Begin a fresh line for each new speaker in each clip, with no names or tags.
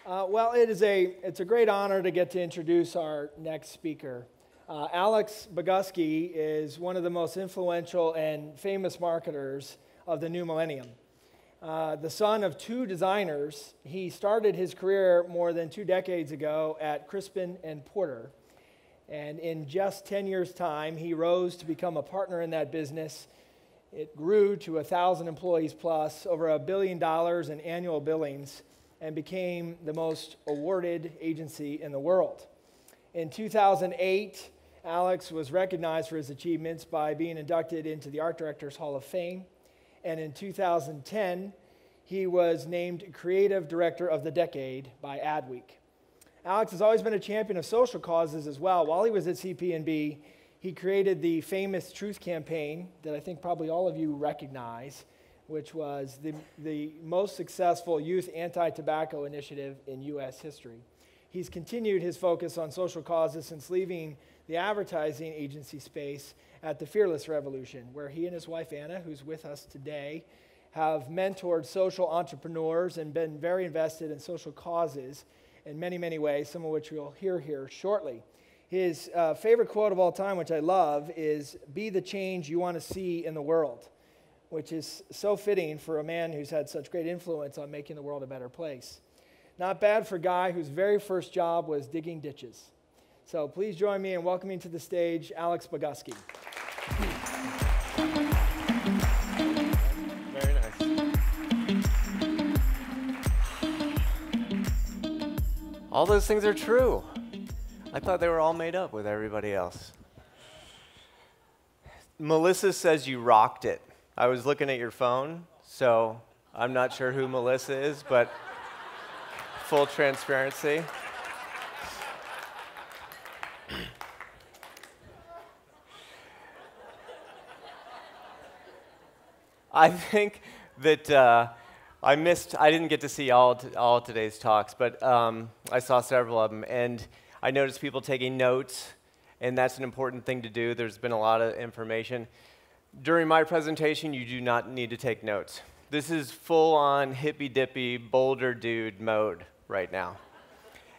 It's a great honor to get to introduce our next speaker. Alex Bogusky is one of the most influential and famous marketers of the new millennium. The son of two designers, he started his career more than 2 decades ago at Crispin and Porter. And in just 10 years' time, he rose to become a partner in that business. It grew to 1,000 employees plus, over $1 billion in annual billings, and became the most awarded agency in the world. In 2008, Alex was recognized for his achievements by being inducted into the Art Directors Hall of Fame. And in 2010, he was named Creative Director of the Decade by Adweek. Alex has always been a champion of social causes as well. While he was at CP&B, he created the famous Truth Campaign that I think probably all of you recognize, which was the most successful youth anti-tobacco initiative in U.S. history. He's continued his focus on social causes since leaving the advertising agency space at the Fearless Revolution, where he and his wife Anna, who's with us today, have mentored social entrepreneurs and been very invested in social causes in many, many ways, some of which we'll hear here shortly. His favorite quote of all time, which I love, is, "Be the change you want to see in the world," which is so fitting for a man who's had such great influence on making the world a better place. Not bad for a guy whose very first job was digging ditches. So please join me in welcoming to the stage Alex Bogusky.
Very nice. All those things are true. I thought they were all made up with everybody else. Melissa says you rocked it. I was looking at your phone, so I'm not sure who Melissa is, but full transparency. I think that I didn't get to see all today's talks, but I saw several of them, and I noticed people taking notes, and that's an important thing to do. There's been a lot of information. During my presentation, you do not need to take notes. This is full-on hippy-dippy boulder dude mode right now.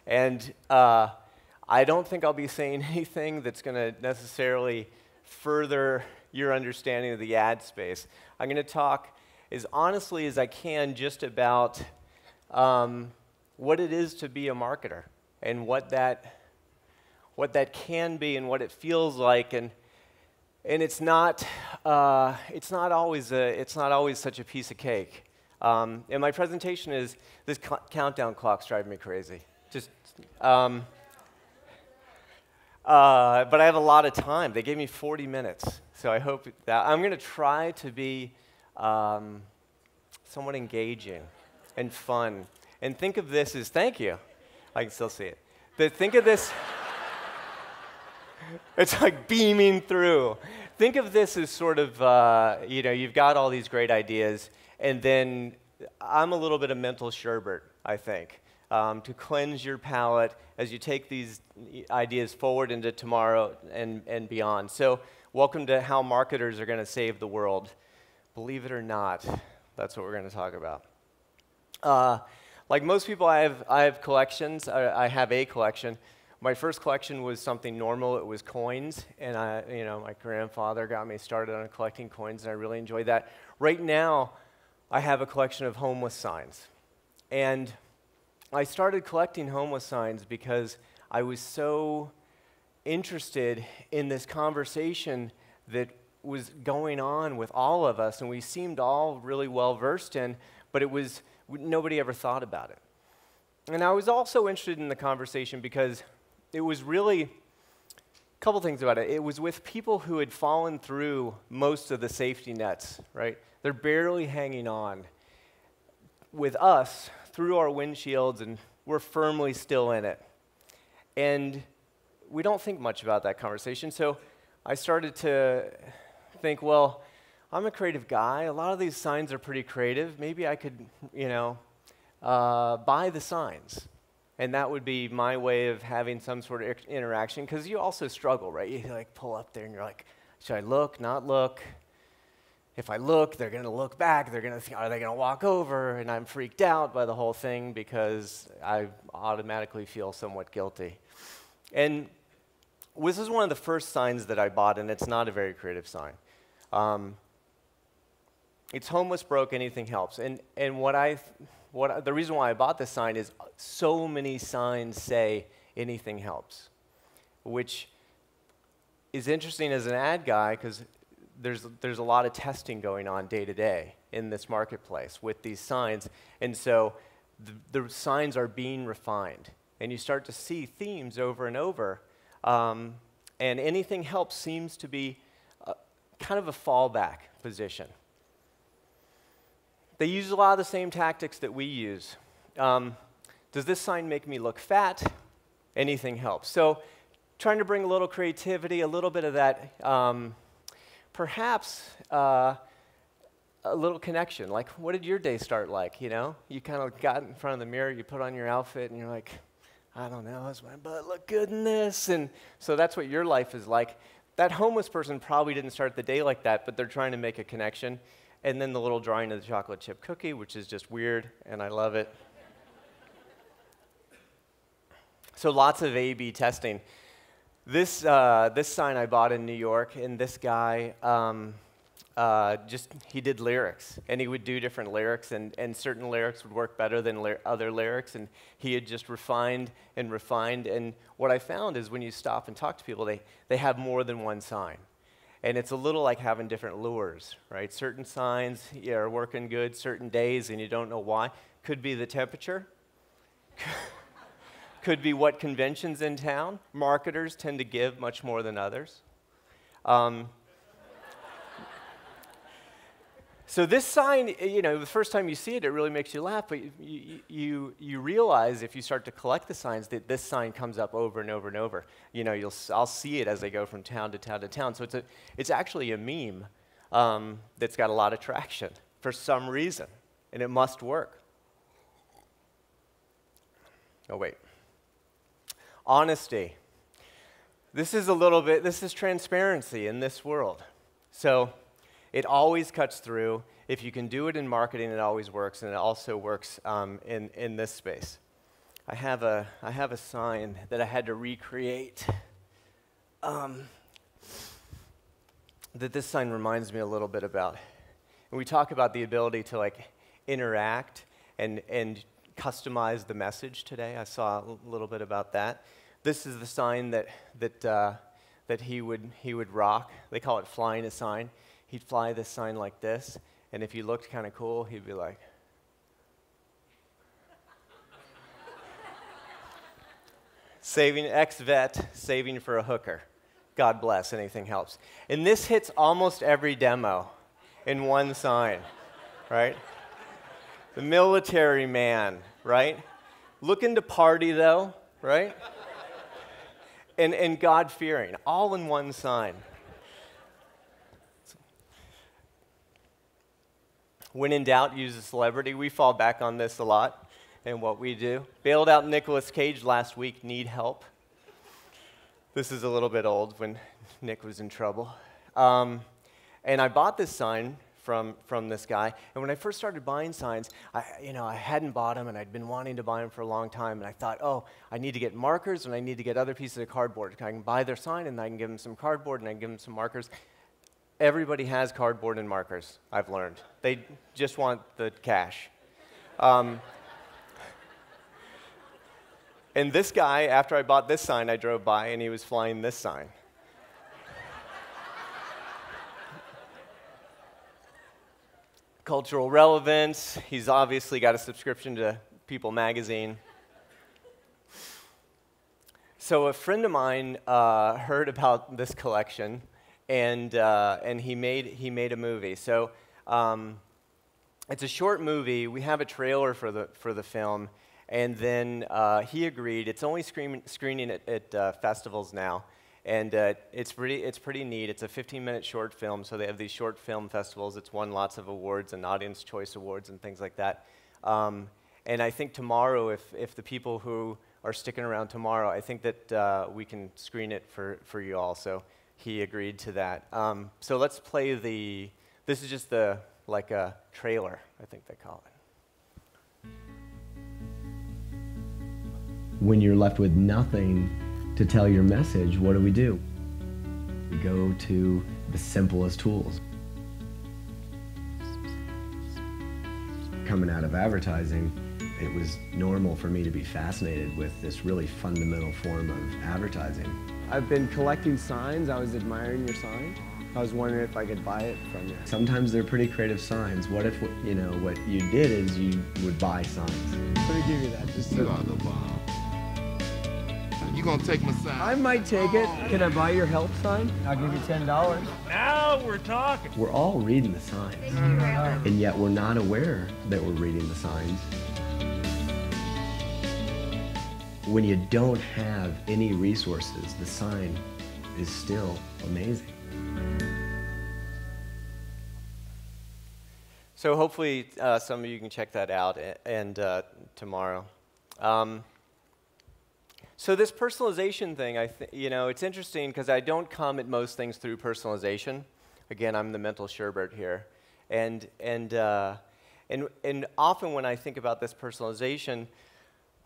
And I don't think I'll be saying anything that's going to necessarily further your understanding of the ad space. I'm going to talk as honestly as I can just about what it is to be a marketer and what that can be and what it feels like, and it's not always such a piece of cake. And my presentation is this countdown clock's driving me crazy. But I have a lot of time. They gave me 40 minutes, so I hope that I'm going to try to be somewhat engaging and fun. And think of this as, thank you. I can still see it. But think of this, it's like beaming through. Think of this as sort of, you've got all these great ideas, and then I'm a little bit of mental sherbet, I think, to cleanse your palate as you take these ideas forward into tomorrow and beyond. So welcome to how marketers are going to save the world. Believe it or not, that's what we're going to talk about. Like most people, I have collections. I have a collection. My first collection was something normal. It was coins, and my grandfather got me started on collecting coins, and I really enjoyed that. Right now, I have a collection of homeless signs, and I started collecting homeless signs because I was so interested in this conversation that was going on with all of us, and we seemed all really well versed in, but nobody ever thought about it. And I was also interested in the conversation because it was really a couple things about it. It was with people who had fallen through most of the safety nets, right? They're barely hanging on. With us, through our windshields, and we're firmly still in it. And we don't think much about that conversation, so I started to think, well, I'm a creative guy. A lot of these signs are pretty creative. Maybe I could, buy the signs. And that would be my way of having some sort of interaction, because you also struggle, right? You pull up there and you're like, should I look, not look? if I look, they're going to look back. They're going to think, are they going to walk over? And I'm freaked out by the whole thing because I automatically feel somewhat guilty. And this is one of the first signs that I bought, and it's not a very creative sign. It's homeless, broke, anything helps. And the reason why I bought this sign is so many signs say anything helps, which is interesting as an ad guy because there's a lot of testing going on day to day in this marketplace with these signs. And so the signs are being refined. And you start to see themes over and over. And anything helps seems to be kind of a fallback position. They use a lot of the same tactics that we use. Does this sign make me look fat? Anything helps. So trying to bring a little creativity, a little bit of that, perhaps a little connection. Like, what did your day start like, you know? You kind of got in front of the mirror, you put on your outfit, and you're like, I don't know, does my butt look good in this? And so that's what your life is like. That homeless person probably didn't start the day like that, but they're trying to make a connection. And then the little drawing of the chocolate chip cookie, which is just weird, and I love it. So lots of A/B testing. This sign I bought in New York, and this guy, he did lyrics, and he would do different lyrics, and certain lyrics would work better than other lyrics, and he had just refined and refined. And what I found is when you stop and talk to people, they have more than one sign. And it's a little like having different lures, right? Certain signs are working good certain days, and you don't know why. Could be the temperature. Could be what convention's in town. Marketers tend to give much more than others. So this sign, you know, the first time you see it, it really makes you laugh, but you realize if you start to collect the signs that this sign comes up over and over and over. You know, I'll see it as I go from town to town to town. So it's actually a meme that's got a lot of traction for some reason, and it must work. Oh, wait. Honesty. This is transparency in this world. So it always cuts through. If you can do it in marketing, it always works, and it also works in this space. I have a sign that I had to recreate. That this sign reminds me a little bit about. And we talk about the ability to like interact and customize the message today. I saw a little bit about that. This is the sign that he would rock. They call it flying a sign. He'd fly this sign like this, and if he looked kind of cool, he'd be like, saving ex-vet, saving for a hooker. God bless, anything helps. And this hits almost every demo in one sign, right? The military man, right? Looking to party though, right? And God-fearing, all in one sign. When in doubt, use a celebrity. We fall back on this a lot in what we do. Bailed out Nicolas Cage last week, need help. This is a little bit old when Nick was in trouble. And I bought this sign from this guy. And when I first started buying signs, I hadn't bought them, and I'd been wanting to buy them for a long time. And I thought, oh, I need to get markers, and I need to get other pieces of cardboard. I can buy their sign, and I can give them some cardboard, and I can give them some markers. Everybody has cardboard and markers, I've learned. They just want the cash. And this guy, after I bought this sign, I drove by, and he was flying this sign. Cultural relevance. He's obviously got a subscription to People magazine. So a friend of mine heard about this collection, and he made a movie. So it's a short movie. We have a trailer for the film, and then he agreed. It's only screening at festivals now, and it's pretty neat. It's a 15-minute short film, so they have these short film festivals. It's won lots of awards and Audience Choice Awards and things like that. And I think tomorrow, if the people who are sticking around tomorrow, I think that we can screen it for you all. So he agreed to that. So let's play the This is just like a trailer, I think they call it.
When you're left with nothing to tell your message, what do? We go to the simplest tools. Coming out of advertising, it was normal for me to be fascinated with this really fundamental form of advertising. I've been collecting signs. I was admiring your sign. I was wondering if I could buy it from you. Sometimes they're pretty creative signs. What if, you know, what you did is you would buy signs? Let me give you that. Just
You are the bomb. You gonna take my sign?
I might take it. Can I buy your help sign? I'll give you $10.
Now we're talking.
We're all reading the signs. And yet we're not aware that we're reading the signs. When you don't have any resources, the sign is still amazing.
So hopefully some of you can check that out and tomorrow. So this personalization thing, you know, it's interesting because I don't come at most things through personalization. Again, I'm the mental sherbert here, and often when I think about this personalization,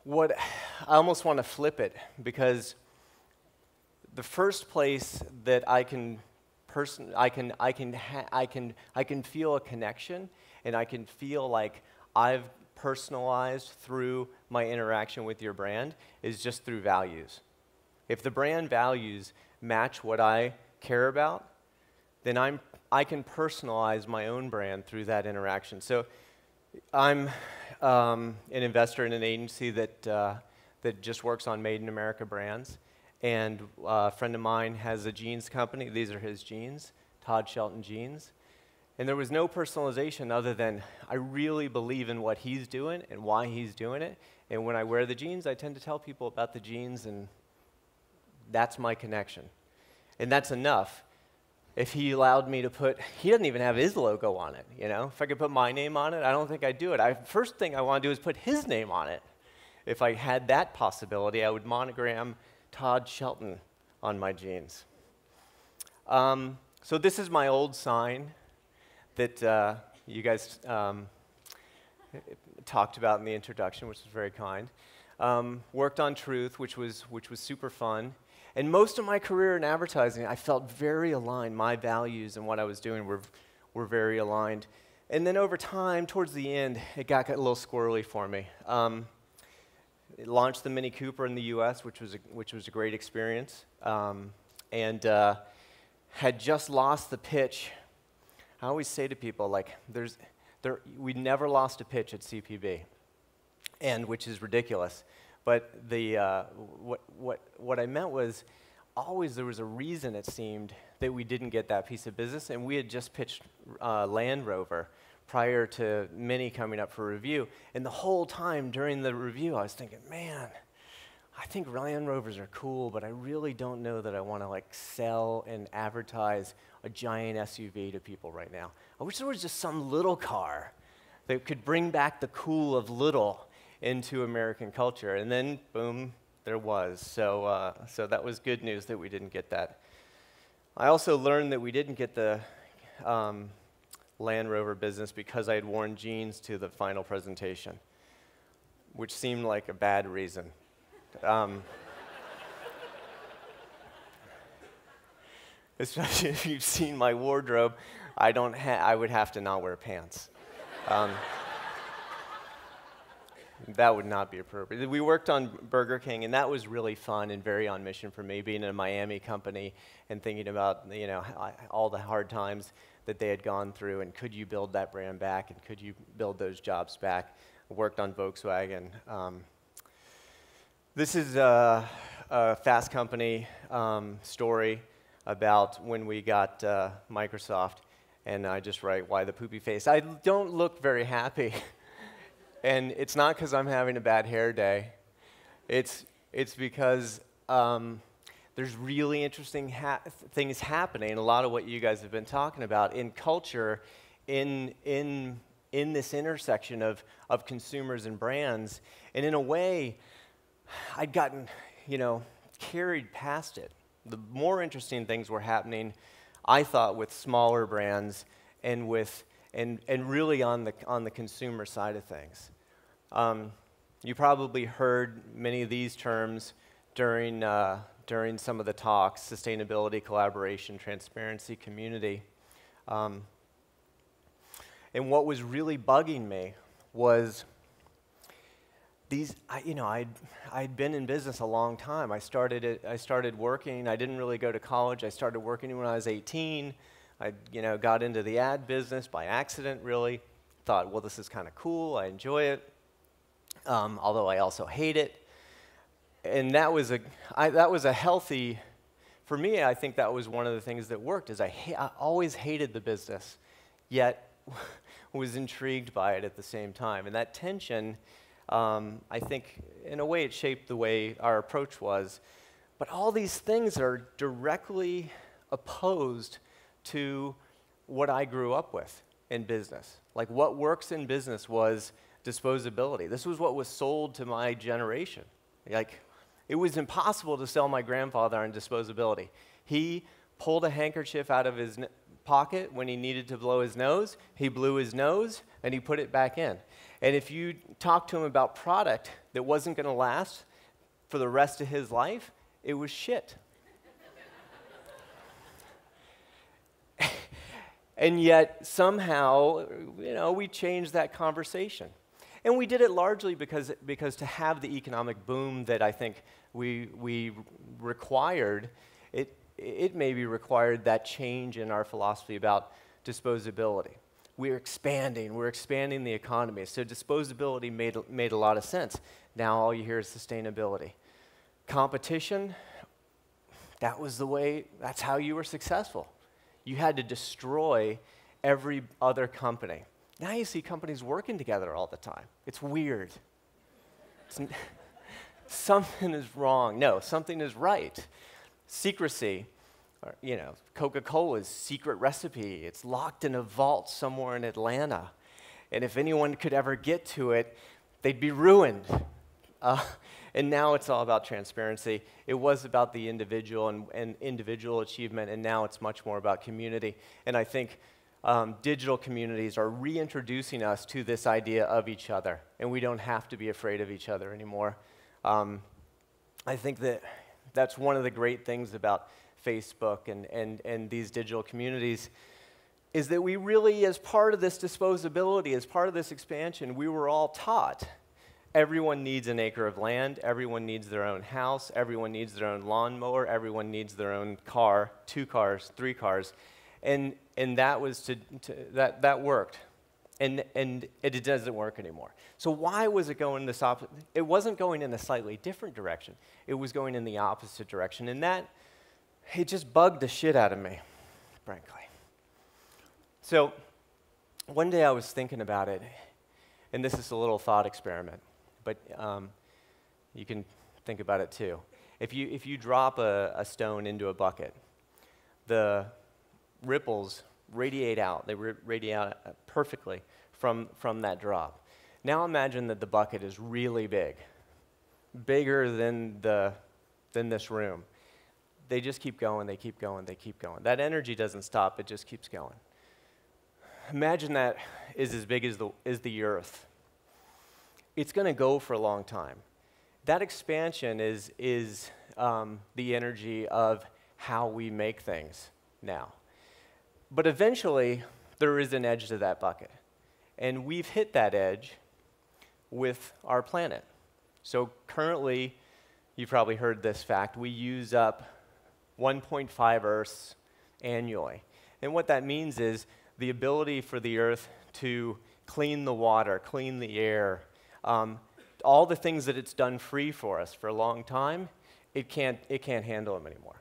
I almost want to flip it, because the first place that I can feel a connection, and I can feel like I've personalized through my interaction with your brand, is just through values. If the brand values match what I care about, then I can personalize my own brand through that interaction. So I'm an investor in an agency that just works on Made in America brands, and a friend of mine has a jeans company. These are his jeans, Todd Shelton Jeans. And there was no personalization other than I really believe in what he's doing and why he's doing it. And when I wear the jeans, I tend to tell people about the jeans, and that's my connection. And that's enough. If he allowed me to he doesn't even have his logo on it, you know? If I could put my name on it, I don't think I'd do it. First thing I want to do is put his name on it. If I had that possibility, I would monogram Todd Shelton on my jeans. So this is my old sign that you guys talked about in the introduction, which was very kind. Worked on truth, which was super fun. And most of my career in advertising, I felt very aligned. My values and what I was doing were very aligned. And then over time, towards the end, it got a little squirrely for me. It launched the Mini Cooper in the U.S., which was a great experience, and had just lost the pitch. I always say to people, like, we never lost a pitch at CPB, and which is ridiculous. But what I meant was, always there was a reason, it seemed, that we didn't get that piece of business, and we had just pitched Land Rover prior to Mini coming up for review. And the whole time during the review, I was thinking, man, I think Land Rovers are cool, but I really don't know that I want to like sell and advertise a giant SUV to people right now. I wish there was just some little car that could bring back the cool of little into American culture. And then, boom, there was. So that was good news that we didn't get that. I also learned that we didn't get the Land Rover business because I had worn jeans to the final presentation, which seemed like a bad reason. Especially if you've seen my wardrobe, I would have to not wear pants. That would not be appropriate. We worked on Burger King, and that was really fun and very on mission for me, being in a Miami company and thinking about, you know, all the hard times that they had gone through, and could you build that brand back, and could you build those jobs back? I worked on Volkswagen. This is a Fast Company story about when we got Microsoft, and I just write, why the poopy face? I don't look very happy. And it's not because I'm having a bad hair day. It's because there's really interesting things happening, and a lot of what you guys have been talking about in culture, in this intersection of consumers and brands. And in a way, I'd gotten, you know, carried past it. The more interesting things were happening, I thought, with smaller brands and really on the consumer side of things. You probably heard many of these terms during some of the talks: sustainability, collaboration, transparency, community. And what was really bugging me was I'd been in business a long time. I started working. I didn't really go to college. I started working when I was 18. I got into the ad business by accident, really. Thought, well, this is kind of cool. I enjoy it, although I also hate it. And that was a healthy, for me, I think that was one of the things that worked, is I always hated the business, yet was intrigued by it at the same time. And that tension, I think, in a way, it shaped the way our approach was. But all these things are directly opposed to what I grew up with in business. Like, what works in business was disposability. This was what was sold to my generation. Like, it was impossible to sell my grandfather on disposability. He pulled a handkerchief out of his pocket when he needed to blow his nose. He blew his nose, and he put it back in. And if you talk to him about product that wasn't going to last for the rest of his life, it was shit. And yet, somehow, we changed that conversation. And we did it largely because to have the economic boom that I think we required, it maybe required that change in our philosophy about disposability. We're expanding the economy. So disposability made a lot of sense. Now all you hear is sustainability. Competition, that's how you were successful. You had to destroy every other company. Now you see companies working together all the time. It's weird. Something is wrong. No, something is right. Secrecy, Coca-Cola's secret recipe. It's locked in a vault somewhere in Atlanta. And if anyone could ever get to it, they'd be ruined. And now it's all about transparency. It was about the individual and individual achievement, and now it's much more about community. And I think digital communities are reintroducing us to this idea of each other, and we don't have to be afraid of each other anymore. I think that's one of the great things about Facebook and these digital communities, is that we really, as part of this disposability, as part of this expansion, we were all taught everyone needs an acre of land, everyone needs their own house, everyone needs their own lawnmower, everyone needs their own car, 2 cars, 3 cars. And that was that worked, and it doesn't work anymore. So why was it going this opposite? It wasn't going in a slightly different direction. It was going in the opposite direction, and it just bugged the shit out of me, frankly. So one day I was thinking about it, and this is a little thought experiment, but you can think about it too. If you drop a stone into a bucket, the ripples radiate out. They radiate out perfectly from that drop. Now imagine that the bucket is really big, bigger than this room. They just keep going, they keep going, they keep going. That energy doesn't stop, it just keeps going. Imagine that is as big as the earth. It's going to go for a long time. That expansion is the energy of how we make things now. But eventually, there is an edge to that bucket. And we've hit that edge with our planet. So currently, you've probably heard this fact, we use up 1.5 Earths annually. And what that means is the ability for the Earth to clean the water, clean the air, all the things that it's done free for us for a long time, it can't handle them anymore.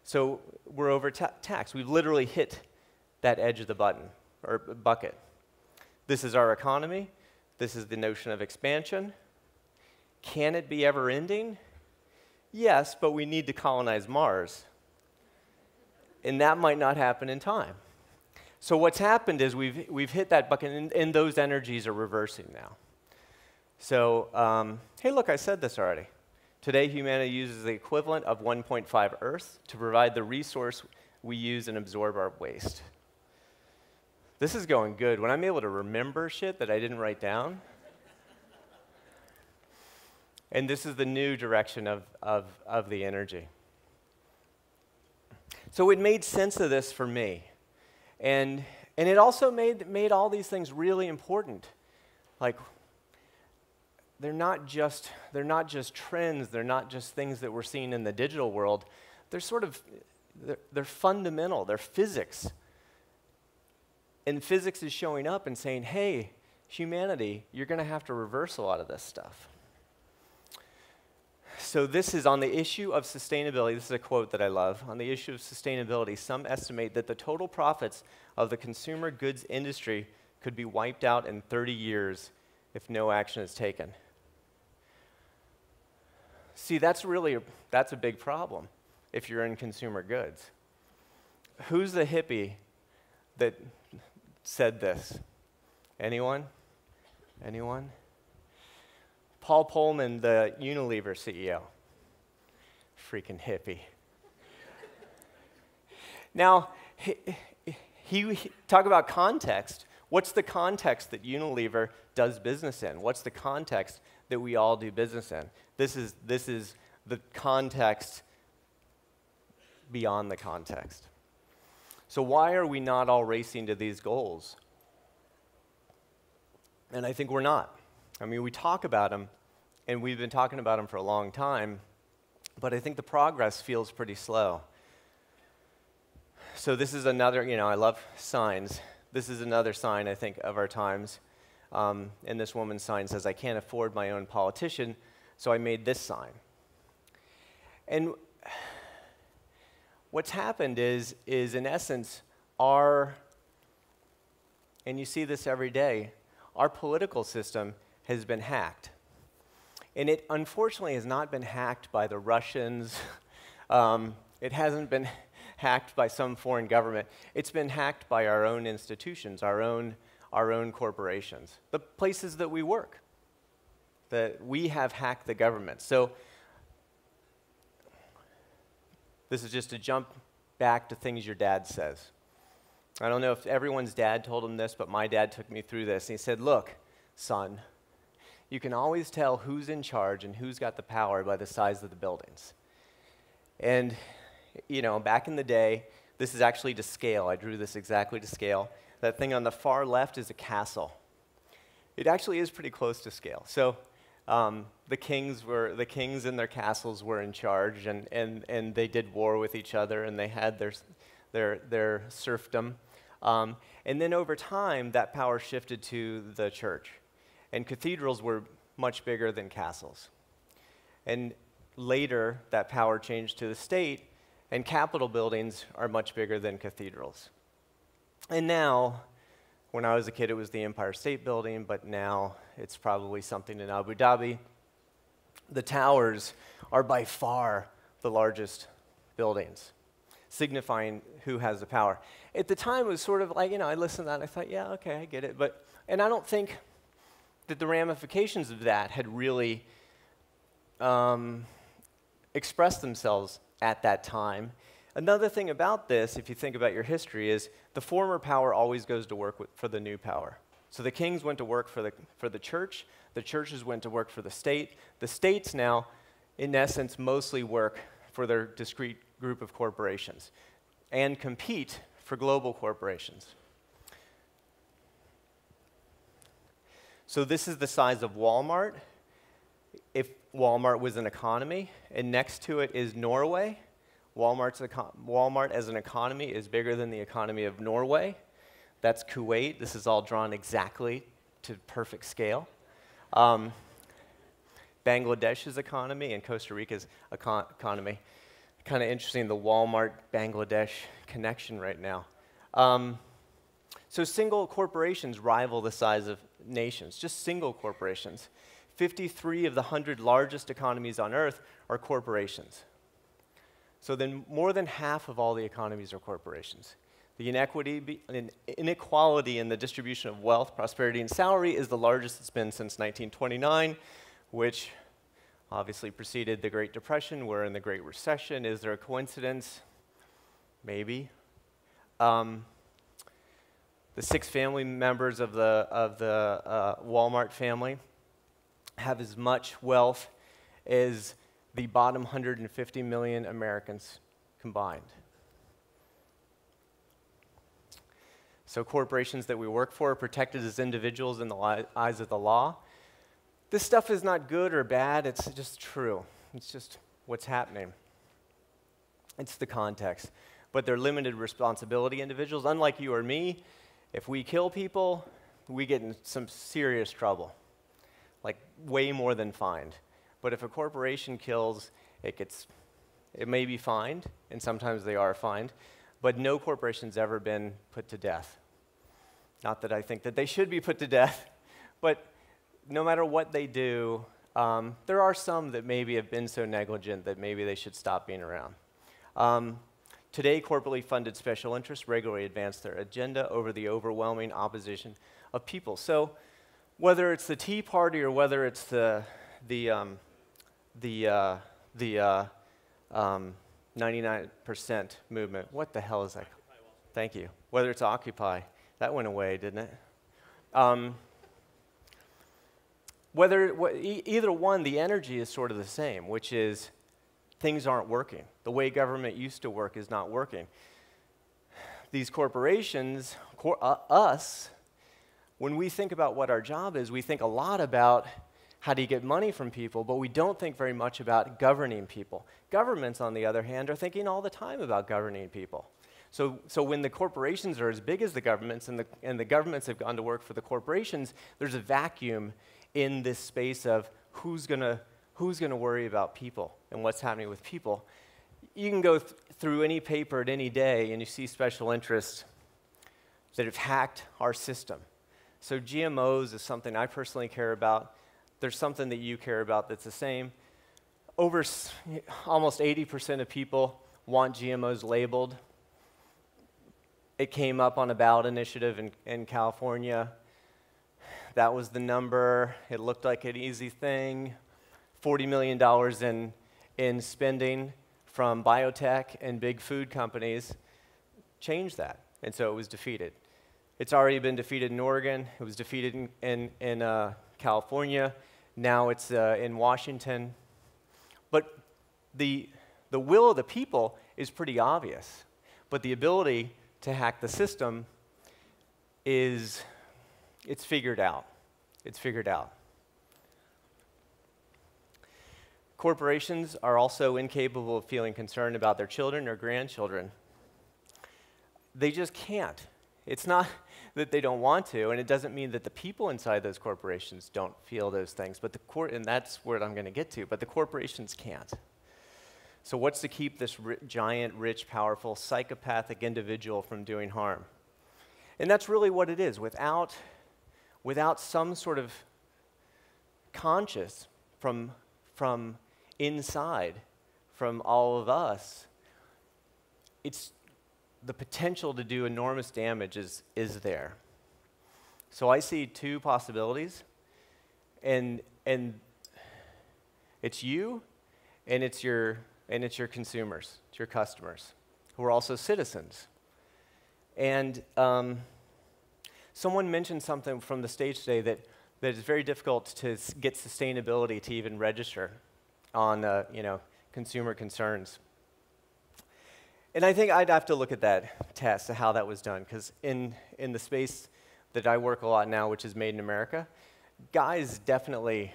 So we're overtaxed. We've literally hit that edge of the bucket. This is our economy. This is the notion of expansion. Can it be ever-ending? Yes, but we need to colonize Mars. And that might not happen in time. So what's happened is we've hit that bucket, and those energies are reversing now. So, hey, look, I said this already. Today, humanity uses the equivalent of 1.5 Earth to provide the resource we use and absorb our waste. This is going good. When I'm able to remember shit that I didn't write down. And this is the new direction of the energy. So it made sense of this for me. And it also made all these things really important. Like, they're not just trends, they're not just things that we're seeing in the digital world. They're fundamental, they're physics. And physics is showing up and saying, hey, humanity, you're going to have to reverse a lot of this stuff. So this is on the issue of sustainability. This is a quote that I love. On the issue of sustainability, some estimate that the total profits of the consumer goods industry could be wiped out in 30 years if no action is taken. See, that's a big problem if you're in consumer goods. Who's the hippie that said this? Anyone? Anyone? Paul Pullman, the Unilever CEO. Freaking hippie. Now, he talk about context. What's the context that Unilever does business in? What's the context that we all do business in? This is the context beyond the context. So why are we not all racing to these goals? And I think we're not. I mean, we talk about them, and we've been talking about them for a long time, but I think the progress feels pretty slow. So this is another, I love signs. This is another sign, I think, of our times. And this woman's sign says, I can't afford my own politician, so I made this sign. And what's happened is in essence, and you see this every day, our political system has been hacked. And it unfortunately has not been hacked by the Russians. It hasn't been hacked by some foreign government. It's been hacked by our own institutions, our own corporations, the places that we work. That we have hacked the government. So this is just to jump back to things your dad says. I don't know if everyone's dad told him this, but my dad took me through this. And he said, look, son, you can always tell who's in charge and who's got the power by the size of the buildings. And, back in the day, this is actually to scale. I drew this exactly to scale. That thing on the far left is a castle. It actually is pretty close to scale. So the kings and their castles were in charge, and they did war with each other, and they had their serfdom. And then over time, that power shifted to the church. And cathedrals were much bigger than castles. And later, that power changed to the state, and Capitol buildings are much bigger than cathedrals. And now, when I was a kid, it was the Empire State Building, but now it's probably something in Abu Dhabi. The towers are by far the largest buildings, signifying who has the power. At the time, it was sort of like, I listened to that and I thought, yeah, okay, I get it. And I don't think that the ramifications of that had really expressed themselves at that time. Another thing about this, if you think about your history, is the former power always goes to work for the new power. So the kings went to work for the church. The churches went to work for the state. The states now, in essence, mostly work for their discrete group of corporations and compete for global corporations. So this is the size of Walmart. If Walmart was an economy, and next to it is Norway. Walmart as an economy is bigger than the economy of Norway. That's Kuwait. This is all drawn exactly to perfect scale. Bangladesh's economy and Costa Rica's economy. Kind of interesting, the Walmart-Bangladesh connection right now. So single corporations rival the size of nations, just single corporations. 53 of the 100 largest economies on Earth are corporations. So then more than half of all the economies are corporations. The inequality in the distribution of wealth, prosperity, and salary is the largest it's been since 1929, which obviously preceded the Great Depression. We're in the Great Recession. Is there a coincidence? Maybe. The 6 family members of the Walmart family have as much wealth as the bottom 150 million Americans combined. So corporations that we work for are protected as individuals in the eyes of the law. This stuff is not good or bad, it's just true. It's just what's happening. It's the context. But they're limited responsibility individuals. Unlike you or me, if we kill people, we get in some serious trouble, like way more than fined. But if a corporation kills, it may be fined, and sometimes they are fined, but no corporation's ever been put to death. Not that I think that they should be put to death, but no matter what they do, there are some that maybe have been so negligent that maybe they should stop being around. Today, corporately funded special interests regularly advance their agenda over the overwhelming opposition of people. So whether it's the Tea Party or whether it's the 99% movement, what the hell is that? Thank you. Whether it's Occupy, that went away, didn't it? Either one, the energy is sort of the same, which is things aren't working. The way government used to work is not working. These corporations, us, when we think about what our job is, we think a lot about how do you get money from people, but we don't think very much about governing people. Governments, on the other hand, are thinking all the time about governing people. So when the corporations are as big as the governments and the governments have gone to work for the corporations, there's a vacuum in this space of who's gonna worry about people and what's happening with people. You can go through any paper at any day and you see special interests that have hacked our system. So GMOs is something I personally care about. There's something that you care about that's the same. Almost 80% of people want GMOs labeled. It came up on a ballot initiative in California. That was the number. It looked like an easy thing. $40 million in spending from biotech and big food companies changed that, and so it was defeated. It's already been defeated in Oregon. It was defeated in California. Now it's in Washington. But the will of the people is pretty obvious, but the ability to hack the system it's figured out. It's figured out. Corporations are also incapable of feeling concerned about their children or grandchildren. They just can't. It's not that they don't want to, and it doesn't mean that the people inside those corporations don't feel those things, but and that's where I'm going to get to, but the corporations can't. So what's to keep this giant, rich, powerful, psychopathic individual from doing harm? And that's really what it is. Without some sort of conscious from inside, from all of us, it's the potential to do enormous damage is there. So I see 2 possibilities, and it's you, and it's your consumers, it's your customers, who are also citizens. And someone mentioned something from the stage today that it's very difficult to get sustainability to even register on consumer concerns. And I think I'd have to look at that test of how that was done, because in the space that I work a lot now, which is Made in America, guys definitely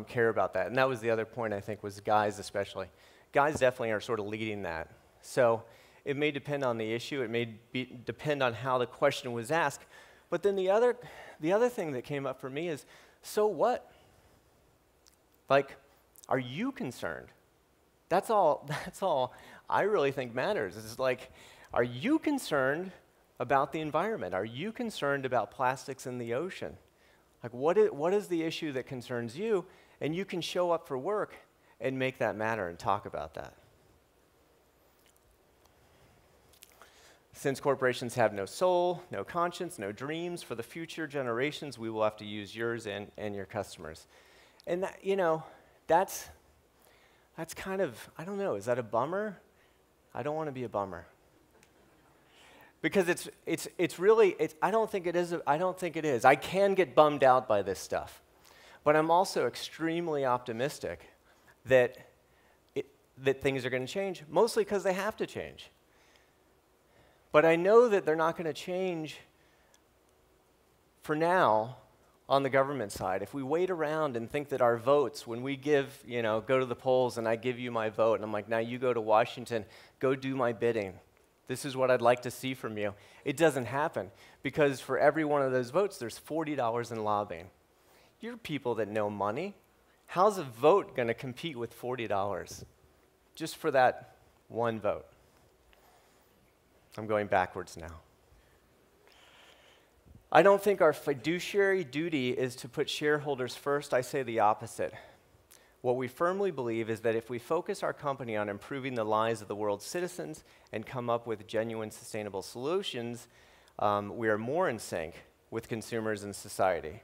care about that. And that was the other point, I think, was guys especially. Guys definitely are sort of leading that. So it may depend on the issue. It may depend on how the question was asked. But then the other thing that came up for me is, so what? Like, are you concerned? That's all I really think matters. It's like, are you concerned about the environment? Are you concerned about plastics in the ocean? Like, what is the issue that concerns you? And you can show up for work and make that matter and talk about that. Since corporations have no soul, no conscience, no dreams, for the future generations, we will have to use yours and your customers. And that, that's kind of, I don't know, is that a bummer? I don't want to be a bummer. Because it's really, I don't think it is. I don't think it is. I can get bummed out by this stuff. But I'm also extremely optimistic that things are going to change, mostly because they have to change. But I know that they're not going to change for now on the government side. If we wait around and think that our votes, when we give, go to the polls and I give you my vote, and I'm like, now you go to Washington, go do my bidding. This is what I'd like to see from you. It doesn't happen, because for every one of those votes, there's $40 in lobbying. You're people that know money. How's a vote going to compete with $40 just for that one vote? I'm going backwards now. I don't think our fiduciary duty is to put shareholders first. I say the opposite. What we firmly believe is that if we focus our company on improving the lives of the world's citizens and come up with genuine sustainable solutions, we are more in sync with consumers and society.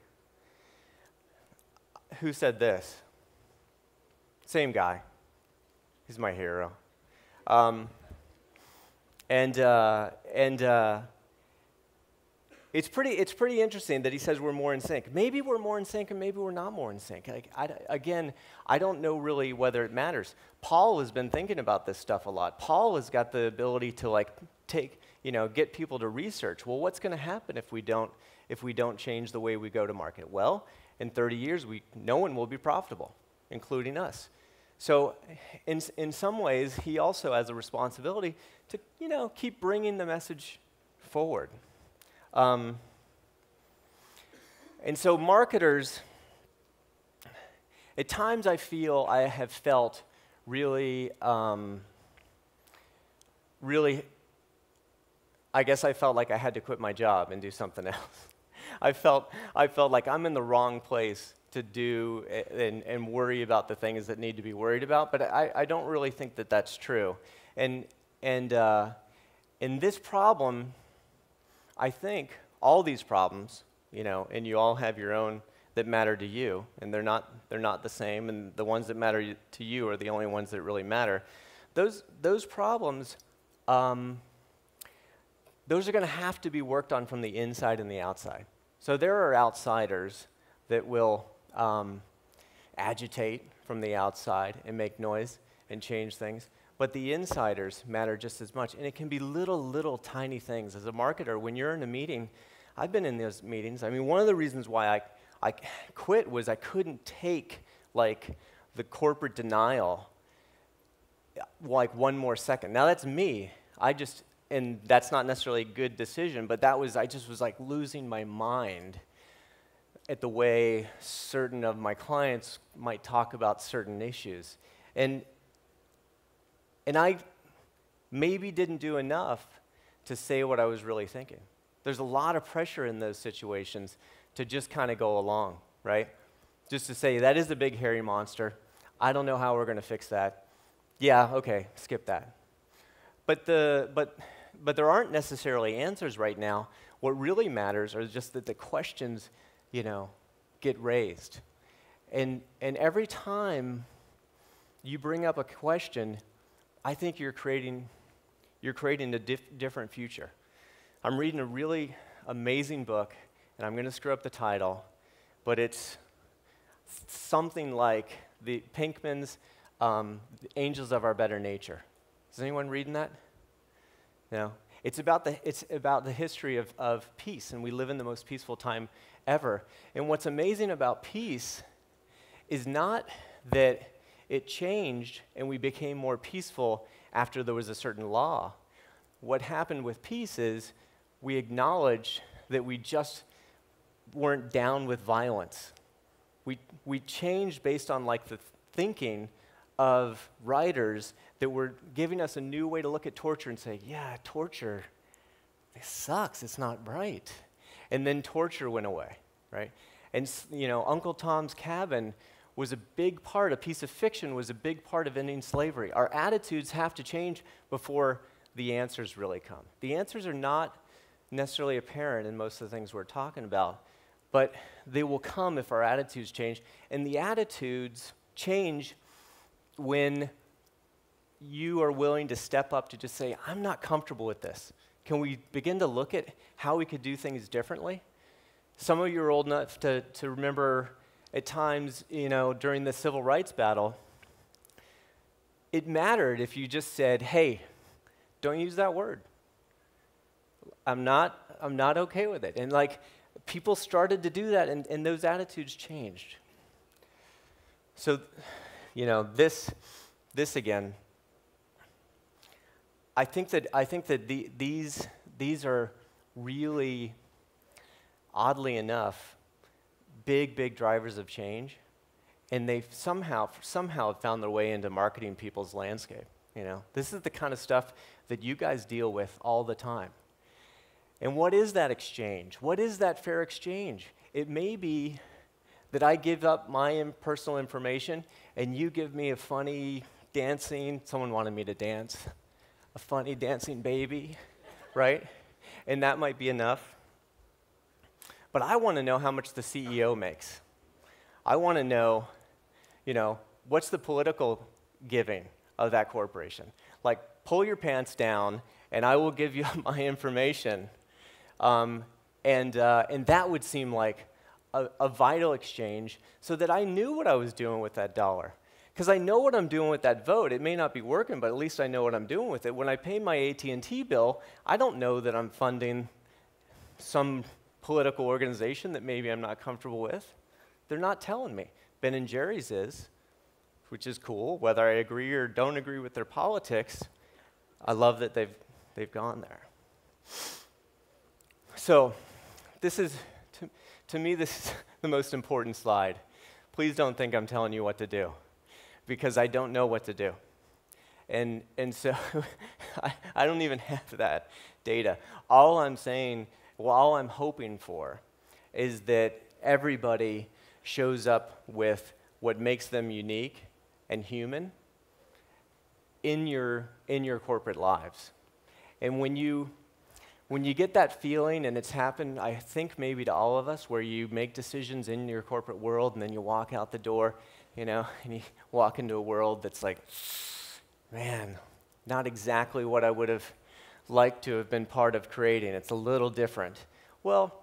Who said this? Same guy. He's my hero. It's pretty interesting that he says we're more in sync. Maybe we're more in sync, and maybe we're not more in sync. I don't know really whether it matters. Paul has been thinking about this stuff a lot. Paul has got the ability to get people to research. Well, what's going to happen if we don't change the way we go to market? Well, in 30 years, no one will be profitable, including us. So, in some ways, he also has a responsibility to keep bringing the message forward. And so marketers, at times I have felt really, I guess I felt like I had to quit my job and do something else. I felt like I'm in the wrong place to do and worry about the things that need to be worried about, but I don't really think that that's true. And in this problem, I think all these problems, and you all have your own that matter to you, and they're not the same, and the ones that matter to you are the only ones that really matter. Those problems, those are going to have to be worked on from the inside and the outside. So there are outsiders that will agitate from the outside and make noise and change things. But the insiders matter just as much, and it can be little tiny things. As a marketer, when you're in a meeting, I've been in those meetings. I mean, one of the reasons why I quit was I couldn't take the corporate denial one more second. Now that's me. And that's not necessarily a good decision, but I just was losing my mind at the way certain of my clients might talk about certain issues. And I maybe didn't do enough to say what I was really thinking. There's a lot of pressure in those situations to just kind of go along, right? Just to say, that is a big hairy monster. I don't know how we're going to fix that. Yeah, okay, skip that. But there aren't necessarily answers right now. What really matters are just that the questions, get raised. And every time you bring up a question, I think you're creating a different future. I'm reading a really amazing book, and I'm going to screw up the title, but it's something like the Pinkman's The Angels of Our Better Nature. Is anyone reading that? No? It's about the history of peace, and we live in the most peaceful time ever. And what's amazing about peace is not that it changed and we became more peaceful after there was a certain law. What happened with peace is we acknowledged that we just weren't down with violence. We changed based on the thinking of writers that were giving us a new way to look at torture and say, yeah, torture, it sucks, it's not right. And then torture went away, right? And Uncle Tom's Cabin was a big part, a piece of fiction was a big part of ending slavery. Our attitudes have to change before the answers really come. The answers are not necessarily apparent in most of the things we're talking about, but they will come if our attitudes change. And the attitudes change when you are willing to step up to just say, I'm not comfortable with this. Can we begin to look at how we could do things differently? Some of you are old enough to remember at times, during the civil rights battle, it mattered if you just said, hey, don't use that word. I'm not okay with it. And people started to do that, and those attitudes changed. So, this again, I think that these are really, oddly enough, big drivers of change, and they've somehow found their way into marketing people's landscape. This is the kind of stuff that you guys deal with all the time. And what is that exchange? What is that fair exchange? It may be that I give up my personal information and you give me a funny dancing, someone wanted me to dance, a funny dancing baby, right? And that might be enough. But I want to know how much the CEO makes. I want to know, what's the political giving of that corporation? Pull your pants down and I will give you my information. And that would seem like a vital exchange so that I knew what I was doing with that dollar. Because I know what I'm doing with that vote. It may not be working, but at least I know what I'm doing with it. When I pay my AT&T bill, I don't know that I'm funding some political organization that maybe I'm not comfortable with. They're not telling me. Ben & Jerry's is, which is cool. Whether I agree or don't agree with their politics, I love that they've gone there. So this is, to me, this is the most important slide. Please don't think I'm telling you what to do, because I don't know what to do. And so I don't even have that data. All I'm saying, all I'm hoping for is that everybody shows up with what makes them unique and human in your corporate lives. And when you get that feeling, and it's happened, I think maybe to all of us, where you make decisions in your corporate world and then you walk out the door, and you walk into a world that's like, man, not exactly what I would have liked to have been part of creating. It's a little different. Well,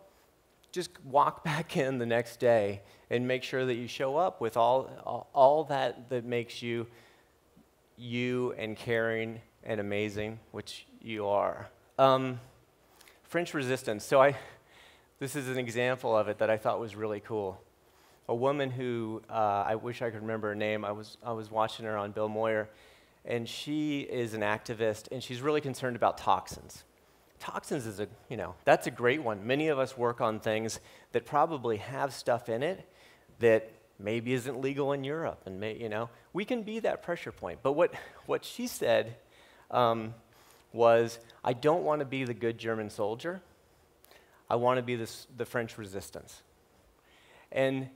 just walk back in the next day and make sure that you show up with all that makes you and caring and amazing, which you are. French resistance. So this is an example of it that I thought was really cool. A woman who, I wish I could remember her name. I was watching her on Bill Moyer, and she is an activist, and she's really concerned about toxins. Toxins is that's a great one. Many of us work on things that probably have stuff in it that maybe isn't legal in Europe, and we can be that pressure point. But what she said was, I don't want to be the good German soldier. I want to be the French resistance. And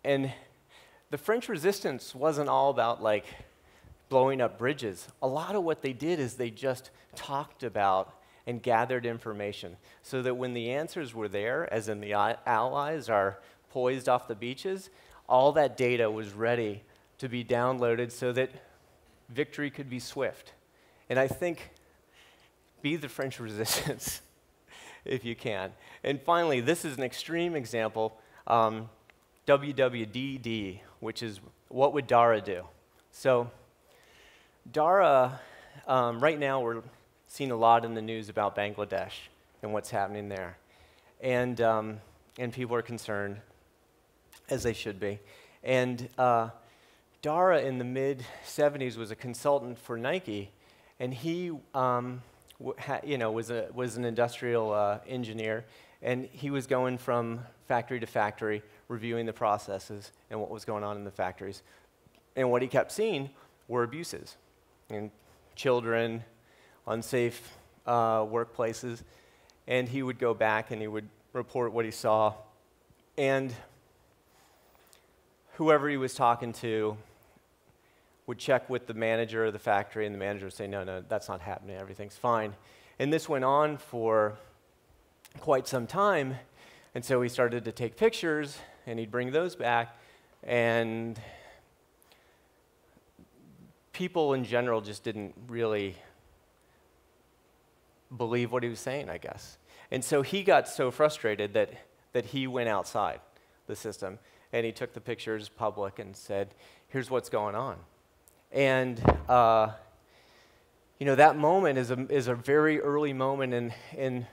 the French resistance wasn't all about blowing up bridges. A lot of what they did is they just talked about and gathered information so that when the answers were there, as in the Allies are poised off the beaches, all that data was ready to be downloaded so that victory could be swift. And I think, be the French resistance if you can. And finally, this is an extreme example, WWDD, which is what would Dara do? So Dara, right now we're seeing a lot in the news about Bangladesh and what's happening there. And people are concerned, as they should be. And Dara in the mid-'70s was a consultant for Nike, and he was an industrial engineer, and he was going from factory to factory, reviewing the processes and what was going on in the factories. And what he kept seeing were abuses, and children, unsafe workplaces, and he would go back and he would report what he saw, and whoever he was talking to would check with the manager of the factory, and the manager would say, no, that's not happening, everything's fine. And this went on for quite some time, and so he started to take pictures, and he'd bring those back, and people in general just didn't really believe what he was saying, I guess. And so he got so frustrated that he went outside the system, and he took the pictures public and said, here's what's going on. And that moment is a very early moment in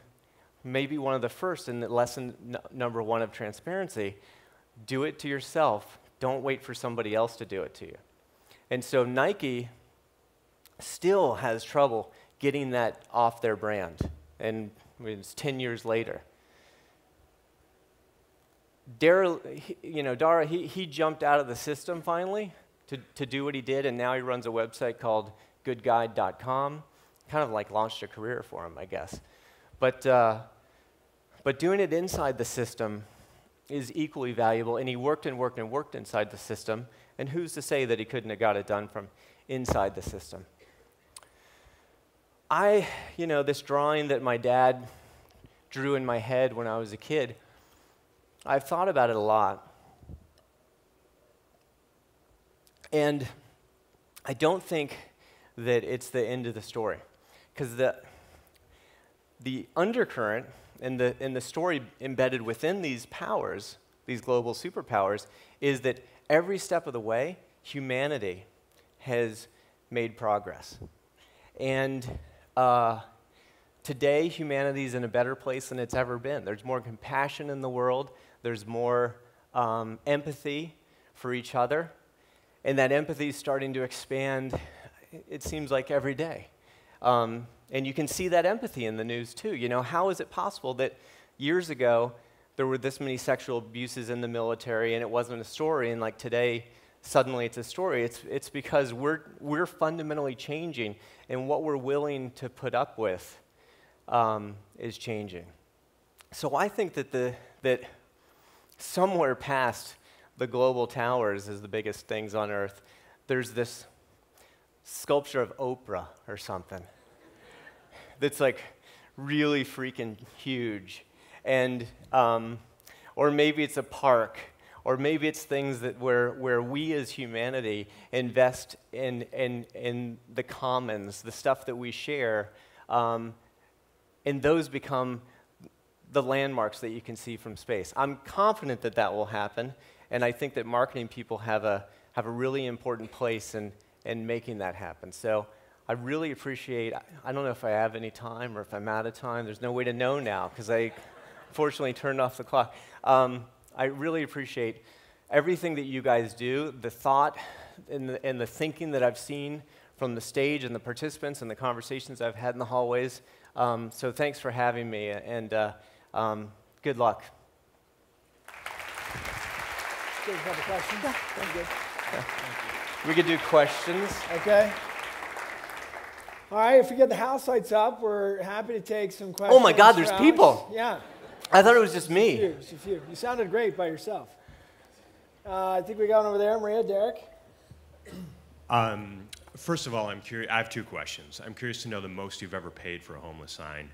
maybe one of the first in the lesson number 1 of transparency. Do it to yourself. Don't wait for somebody else to do it to you. And so Nike still has trouble getting that off their brand, and it's 10 years later. Dara, he jumped out of the system finally to do what he did, and now he runs a website called goodguide.com. Kind of like launched a career for him, I guess. But doing it inside the system is equally valuable, and he worked and worked and worked inside the system, and who's to say that he couldn't have got it done from inside the system? This drawing that my dad drew in my head when I was a kid, I've thought about it a lot. And I don't think that it's the end of the story, because the undercurrent and the story embedded within these powers, these global superpowers, is that every step of the way, humanity has made progress. And today, humanity is in a better place than it's ever been. There's more compassion in the world. There's more empathy for each other. And that empathy is starting to expand, it seems like, every day. And you can see that empathy in the news, too. How is it possible that years ago there were this many sexual abuses in the military and it wasn't a story, and like today, suddenly it's a story? It's because we're fundamentally changing, and what we're willing to put up with is changing. So I think that somewhere past the global towers as the biggest things on Earth, there's this sculpture of Oprah or something that's like really freaking huge. And or maybe it's a park, or maybe it's things that where we as humanity invest in the commons, the stuff that we share, and those become the landmarks that you can see from space. I'm confident that that will happen, and I think that marketing people have a really important place in making that happen. So I really appreciate, I don't know if I have any time or if I'm out of time. There's no way to know now because I unfortunately turned off the clock. I really appreciate everything that you guys do, the thought and the thinking that I've seen from the stage and the participants and the conversations I've had in the hallways. So thanks for having me, and good luck.
Take a couple questions. Yeah. Good.
Yeah. We could do questions.
Okay. All right, if we get the house lights up, we're happy to take some questions.
Oh my God, there's people.
Yeah.
I thought it was just me.
Just a few. You sounded great by yourself. I think we got one over there. Maria, Derek.
First of all, I'm curious. I have two questions. I'm curious to know the most you've ever paid for a homeless sign.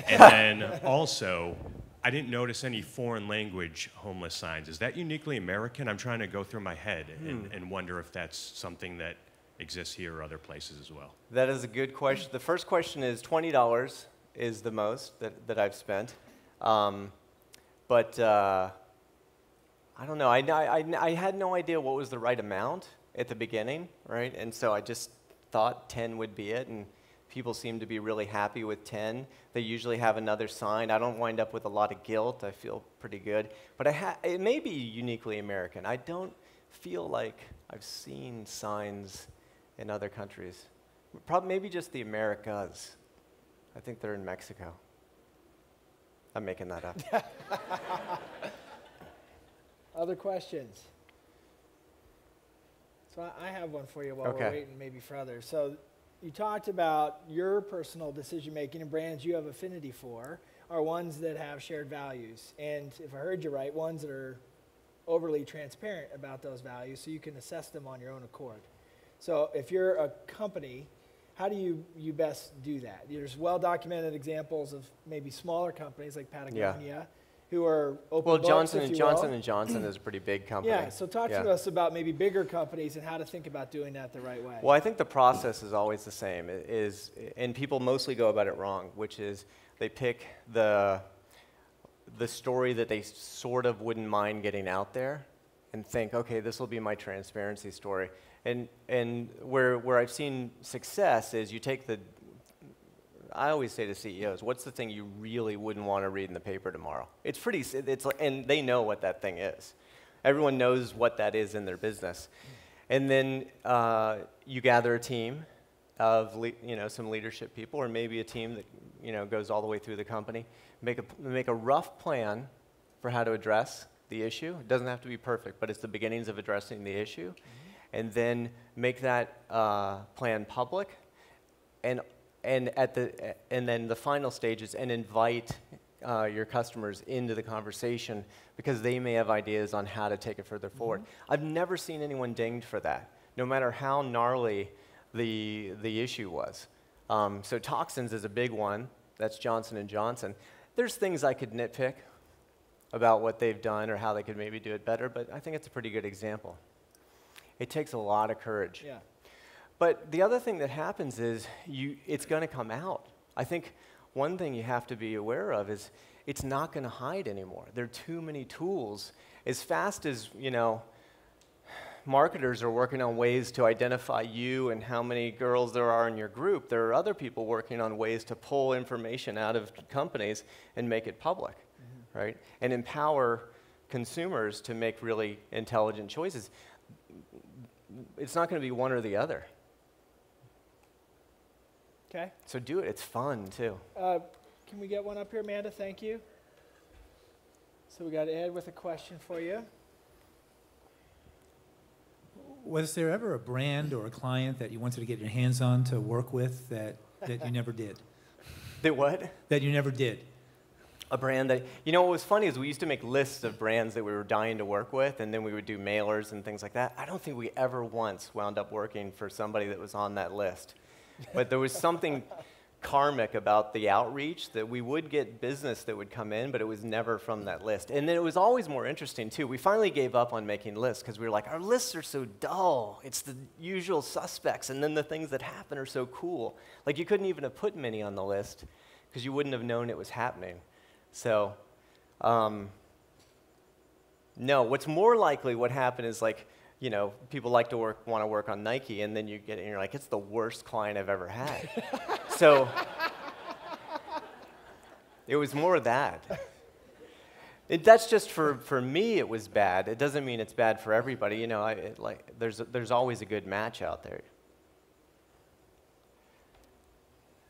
And then also, I didn't notice any foreign language homeless signs. Is that uniquely American? I'm trying to go through my head and wonder if that's something that exists here or other places as well.
That is a good question. The first question is $20 is the most that I've spent. But I don't know. I had no idea what was the right amount at the beginning, right? And so I just thought 10 would be it, and people seem to be really happy with 10. They usually have another sign. I don't wind up with a lot of guilt. I feel pretty good. But it may be uniquely American. I don't feel like I've seen signs in other countries. Probably maybe just the Americas. I think they're in Mexico. I'm making that up.
Other questions? So I have one for you while we're waiting maybe for others. So you talked about your personal decision-making and brands you have affinity for are ones that have shared values. And if I heard you right, ones that are overly transparent about those values so you can assess them on your own accord. So if you're a company, how do you best do that? There's well-documented examples of maybe smaller companies like Patagonia who are open
Well,
books,
Johnson
if
and
you will.
Johnson and Johnson is a pretty big company.
Yeah, so talk to us about maybe bigger companies and how to think about doing that the right way.
Well, I think the process is always the same. And people mostly go about it wrong, which is they pick the story that they sort of wouldn't mind getting out there, and think, okay, this will be my transparency story. And where I've seen success is you take the. I always say to CEOs, what's the thing you really wouldn't want to read in the paper tomorrow? It's pretty, and they know what that thing is. Everyone knows what that is in their business. And then you gather a team of some leadership people, or maybe a team that goes all the way through the company. Make a rough plan for how to address the issue. It doesn't have to be perfect, but it's the beginnings of addressing the issue. And then make that plan public, and then the final stage is invite your customers into the conversation, because they may have ideas on how to take it further forward. I've never seen anyone dinged for that, no matter how gnarly the issue was. So toxins is a big one. That's Johnson & Johnson. There's things I could nitpick about what they've done or how they could maybe do it better, but I think it's a pretty good example. It takes a lot of courage.
Yeah.
But the other thing that happens is it's going to come out. I think one thing you have to be aware of is it's not going to hide anymore. There are too many tools. As fast as, marketers are working on ways to identify you and how many girls there are in your group, there are other people working on ways to pull information out of companies and make it public, right? And empower consumers to make really intelligent choices. It's not going to be one or the other.
Okay.
So do it. It's fun, too.
Can we get one up here, Amanda? Thank you. So we got Ed with a question for you.
Was there ever a brand or a client that you wanted to get your hands on to work with that you never did?
That what?
That you never did?
A brand that, what was funny is we used to make lists of brands that we were dying to work with, and then we would do mailers and things like that. I don't think we ever once wound up working for somebody that was on that list. But there was something karmic about the outreach that we would get business that would come in, but it was never from that list. And then it was always more interesting, too. We finally gave up on making lists because we were like, our lists are so dull. It's the usual suspects, and then the things that happen are so cool. Like, you couldn't even have put many on the list because you wouldn't have known it was happening. So, no, what's more likely what happened is people want to work on Nike, and then you get it and you're like, it's the worst client I've ever had. So, it was more that. That's just for me it was bad. It doesn't mean it's bad for everybody. There's always a good match out there.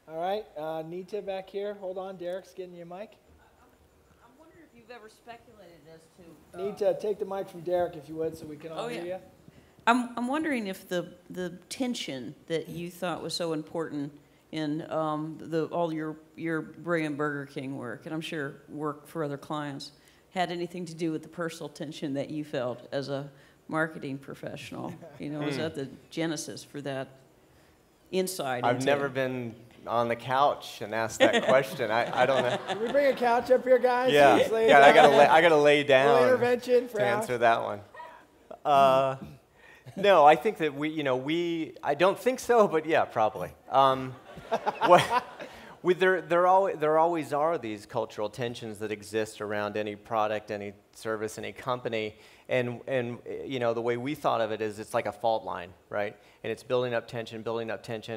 All right, Nita back here. Hold on, Derek's getting you a mic.
I'm wondering if you've ever speculated as to...
Nita, take the mic from Derek if you would, so we can all hear you.
I'm wondering if the tension that you thought was so important in all your Bray and Burger King work, and I'm sure work for other clients, had anything to do with the personal tension that you felt as a marketing professional. Was that the genesis for that insight?
I've never been on the couch and asked that question. I don't know.
Can we bring a couch up here, guys?
Yeah, I gotta lay down.
Little intervention for
to answer that one. No, I think that I don't think so, but yeah, probably. There always are these cultural tensions that exist around any product, any service, any company, and the way we thought of it is it's like a fault line, right? And it's building up tension,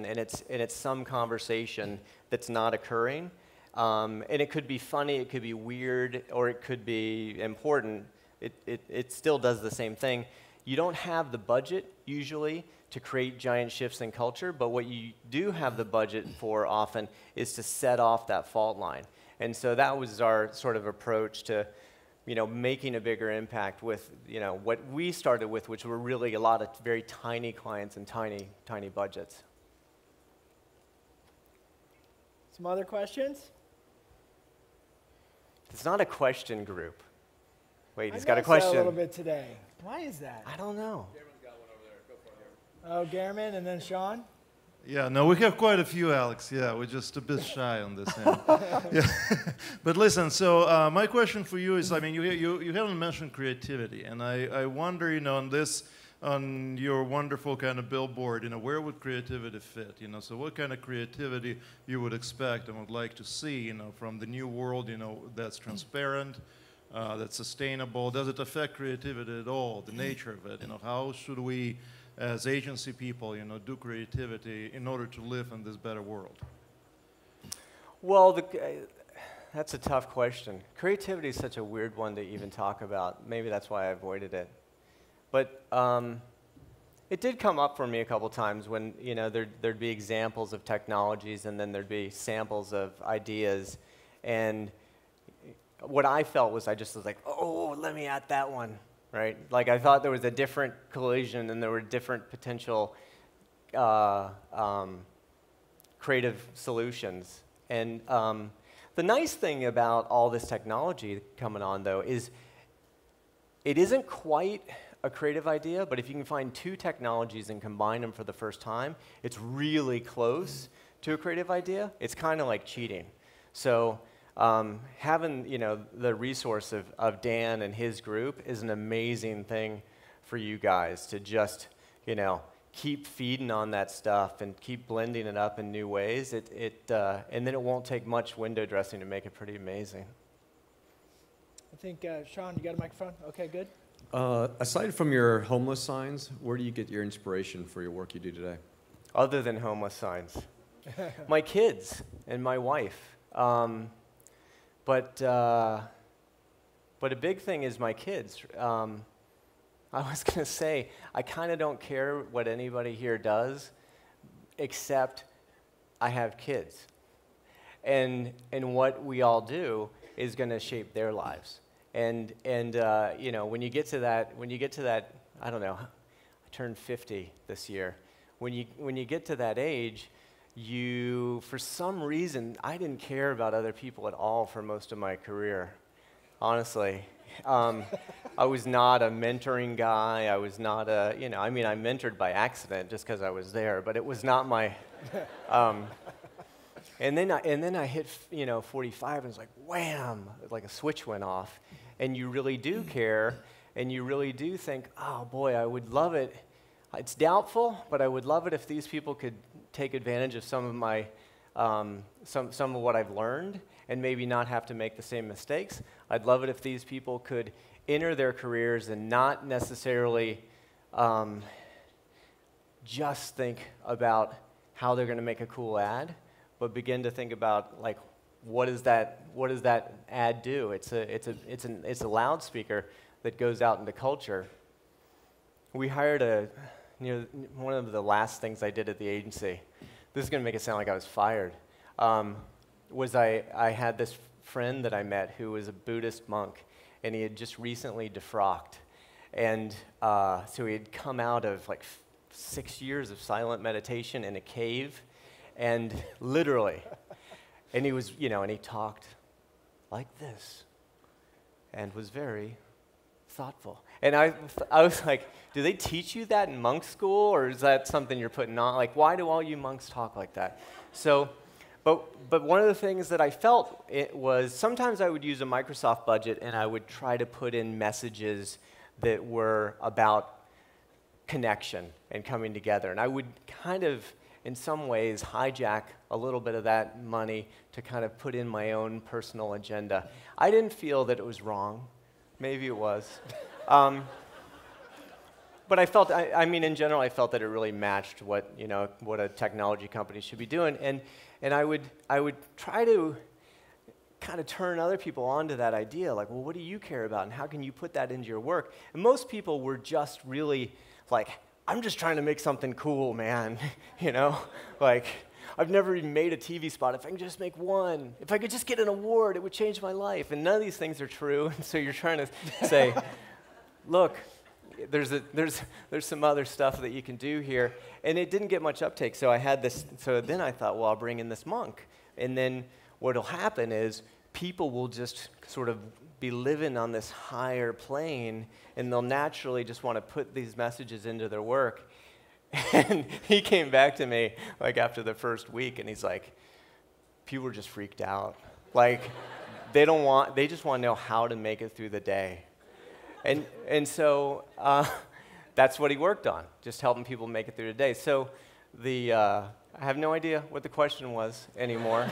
and it's some conversation that's not occurring, and it could be funny, it could be weird, or it could be important. It still does the same thing. You don't have the budget usually to create giant shifts in culture, but what you do have the budget for often is to set off that fault line. And so that was our sort of approach to, making a bigger impact with, what we started with, which were really a lot of very tiny clients and tiny budgets.
Some other questions?
It's not a question group. Wait, he's
I
got a question.
A little bit today. Why is that?
I don't know.
Oh, Garmin and then Sean?
Yeah, no, we have quite a few, Alex. Yeah, we're just a bit shy on this end. Yeah. But listen, so my question for you is, I mean, you haven't mentioned creativity, and I wonder, on your wonderful kind of billboard, where would creativity fit? So what kind of creativity you would expect and would like to see, from the new world, that's transparent, that's sustainable? Does it affect creativity at all, the nature of it? How should we, as agency people, do creativity in order to live in this better world?
Well, that's a tough question. Creativity is such a weird one to even talk about. Maybe that's why I avoided it. But it did come up for me a couple times when there'd be examples of technologies and then there'd be samples of ideas, and what I felt was I just was like, oh, let me add that one. Right? Like I thought there was a different collision and there were different potential creative solutions. And the nice thing about all this technology coming on, though, is it isn't quite a creative idea, but if you can find two technologies and combine them for the first time, it's really close to a creative idea. It's kind of like cheating. So having the resource of Dan and his group is an amazing thing for you guys to just keep feeding on that stuff and keep blending it up in new ways. And then it won't take much window dressing to make it pretty amazing.
I think Sean, you got a microphone? Okay, good.
Aside from your homeless signs, where do you get your inspiration for your work you do today?
Other than homeless signs, my kids and my wife. But a big thing is my kids. I was going to say, I kind of don't care what anybody here does, except I have kids. And what we all do is going to shape their lives. And when you get to that, I don't know, I turned 50 this year. When you get to that age, for some reason, I didn't care about other people at all for most of my career, honestly. I was not a mentoring guy. I was not I mentored by accident just because I was there, but it was not my, and then I hit, 45 and it's like, wham, like a switch went off. And you really do care, and you really do think, oh boy, I would love it. It's doubtful, but I would love it if these people could take advantage of some of my, some of what I've learned and maybe not have to make the same mistakes. I'd love it if these people could enter their careers and not necessarily just think about how they're going to make a cool ad, but begin to think about, like, what does that ad do? It's a loudspeaker that goes out into culture. We hired one of the last things I did at the agency, this is going to make it sound like I was fired, was I had this friend that I met who was a Buddhist monk, and he had just recently defrocked. And so he had come out of like 6 years of silent meditation in a cave, and literally, and he was, and he talked like this, and was very thoughtful. And I was like, do they teach you that in monk school, or is that something you're putting on? Like, why do all you monks talk like that? So, but one of the things that I felt was sometimes I would use a Microsoft budget and I would try to put in messages that were about connection and coming together. And I would kind of, in some ways, hijack a little bit of that money to kind of put in my own personal agenda. I didn't feel that it was wrong. Maybe it was. But I felt, in general, I felt that it really matched what a technology company should be doing. And I would try to kind of turn other people onto that idea, like, well, what do you care about, and how can you put that into your work? And most people were just really like, I'm just trying to make something cool, man. Like, I've never even made a TV spot. If I can just make one, if I could just get an award, it would change my life. And none of these things are true. And so you're trying to say, look, there's some other stuff that you can do here. And it didn't get much uptake. So I had this. So then I thought, well, I'll bring in this monk. And then what'll happen is people will just sort of be living on this higher plane, and they'll naturally just want to put these messages into their work. And he came back to me like after the first week, and he's like, people are just freaked out. Like, they just want to know how to make it through the day. And so that's what he worked on, just helping people make it through the day. So I have no idea what the question was anymore.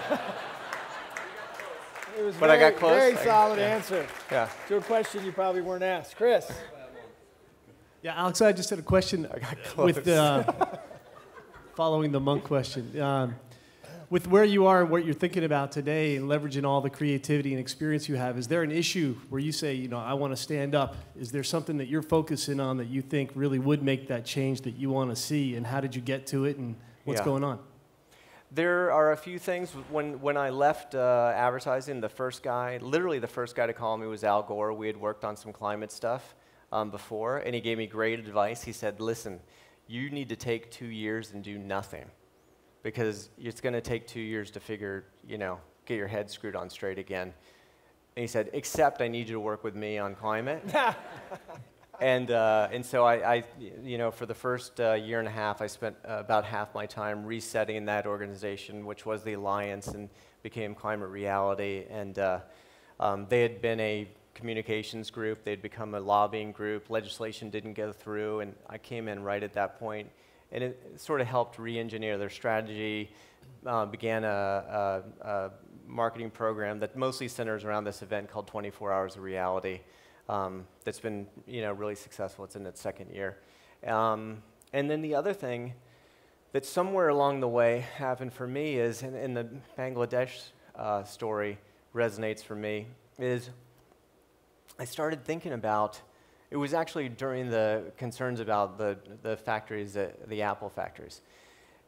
It was
But I got close.
Very solid answer
Yeah.
to a question you probably weren't asked. Chris.
Yeah, Alex, I just had a question with following the monk question. With where you are and what you're thinking about today and leveraging all the creativity and experience you have, is there an issue where you say, I want to stand up? Is there something that you're focusing on that you think really would make that change that you want to see? And how did you get to it and what's going on?
There are a few things. When I left advertising, literally the first guy to call me was Al Gore. We had worked on some climate stuff before, and he gave me great advice. He said, listen, you need to take 2 years and do nothing, because it's going to take 2 years to figure, get your head screwed on straight again. And he said, except I need you to work with me on climate. And so I, for the first year and a half, I spent about half my time resetting that organization, which was the Alliance, and became Climate Reality. And they had been a communications group. They'd become a lobbying group. Legislation didn't go through, and I came in right at that point. And it sort of helped re-engineer their strategy, began a marketing program that mostly centers around this event called 24 Hours of Reality. That's been, really successful. It's in its second year. And then the other thing that somewhere along the way happened for me is, and the Bangladesh story resonates for me, is I started thinking about, it was actually during the concerns about the factories, the Apple factories.